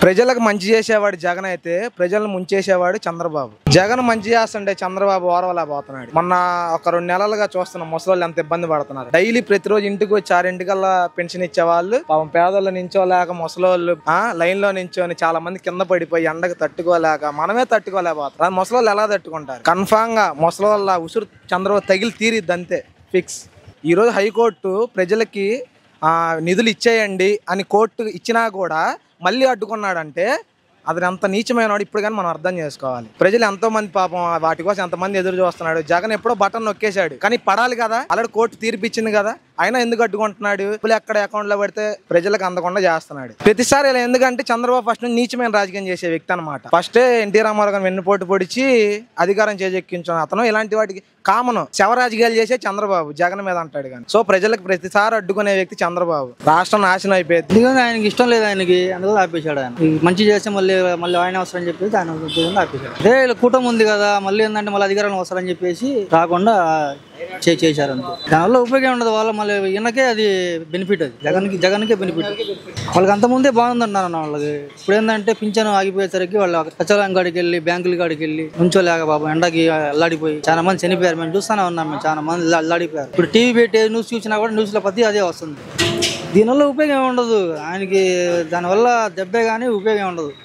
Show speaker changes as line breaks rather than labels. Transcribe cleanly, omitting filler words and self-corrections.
ప్రజలకు మంచి చేసేవాడు జగన్ అయితే ప్రజలను ముంచేసేవాడు చంద్రబాబు. జగన్ మంచి చేస్తుంటే చంద్రబాబు ఓర్వలేకపోతున్నాడు. మొన్న ఒక 2 నెలలుగా చూస్తున్నాం ముసలోళ్ళు ఎంత ఇబ్బంది పడుతున్నారు. డైలీ ప్రతిరోజు ఇంటికి వచ్చి 6 పెన్షన్ ఇచ్చే వాళ్ళు పాపం పేదోళ్ళు నించోలేక ముసలోళ్ళు లైన్ లో నించొని చాలా మంది కింద పడిపోయి ఎండకు తట్టుకోలేక మనమే తట్టుకోలేకపోతాం. ముసలోళ్ళు ఎలా తట్టుకుంటారు? కన్ఫామ్ గా ముసలోళ్ళ ఉసురు చంద్రబాబు తగిలి తీరిద్ది అంతే, ఫిక్స్. ఈ రోజు హైకోర్టు ప్రజలకి నిధులు ఇచ్చేయండి అని కోర్టు ఇచ్చినా కూడా మళ్ళీ అడ్డుకున్నాడంటే అది అంత నీచమైన వాడు. ఇప్పుడు కానీ మనం అర్థం చేసుకోవాలి. ప్రజలు ఎంతో మంది పాపం వాటి కోసం ఎంతమంది ఎదురు చూస్తున్నాడు. జగన్ ఎప్పుడో బటన్ నొక్కేశాడు, కానీ పడాలి కదా, అలాంటి కోర్టు తీర్పిచ్చింది కదా, అయినా ఎందుకు అడ్డుకుంటున్నాడు? ఇప్పుడు ఎక్కడ అకౌంట్ లో పడితే ప్రజలకు అందకుండా చేస్తున్నాడు ప్రతిసారి. ఇలా ఎందుకంటే చంద్రబాబు ఫస్ట్ నుంచి నీచమైన రాజకీయం చేసే వ్యక్తి అనమాట. ఫస్ట్ ఎన్టీ రామారావు గారిని వెన్నుపోటు పొడిచి అధికారం చేజెక్కించాను అతను. ఇలాంటి వాటికి కామన్ శవ రాజకీయాలు చేసే చంద్రబాబు జగన్ మీద అంటాడు కానీ. సో ప్రజలకు ప్రతిసారి అడ్డుకునే వ్యక్తి చంద్రబాబు. రాష్ట్రం నాశనం అయిపోయింది.
ఆయనకి ఇష్టం లేదు, ఆయనకి అందులో ఆపేశాడు. ఆయన మంచి చేస్తే మళ్ళీ ఆయన అవసరం చెప్పేసి ఆయన ఆపేశాడు. అదే కూటమి ఉంది కదా, మళ్ళీ ఏంటంటే మళ్ళీ అధికారం వస్తారని చెప్పేసి రాకుండా చేశారు అంతే. దానివల్ల ఉపయోగం ఉండదు. వాళ్ళ మళ్ళీ ఈయనకే అది బెనిఫిట్, అది జగన్కే బెనిఫిట్. వాళ్ళకి అంత ముందే బాగుందన్నారు వాళ్ళకి. ఇప్పుడు ఏంటంటే పింఛను ఆగిపోయేసరికి వాళ్ళు సచివాలయం కాడికి వెళ్ళి బ్యాంకుల కాడికి వెళ్ళి ఉంచోలేక బాబు ఎండకి అల్లాడిపోయి చాలా మంది చనిపోయారు. మేము చూస్తూనే ఉన్నాం, మేము చాలా మంది అల్లాడిపోయారు. ఇప్పుడు టీవీ పెట్టి న్యూస్ చూసినా కూడా న్యూస్ లో ప్రతి అదే వస్తుంది. దీనివల్ల ఉపయోగం ఉండదు ఆయనకి, దానివల్ల దెబ్బే కానీ ఉపయోగం ఉండదు.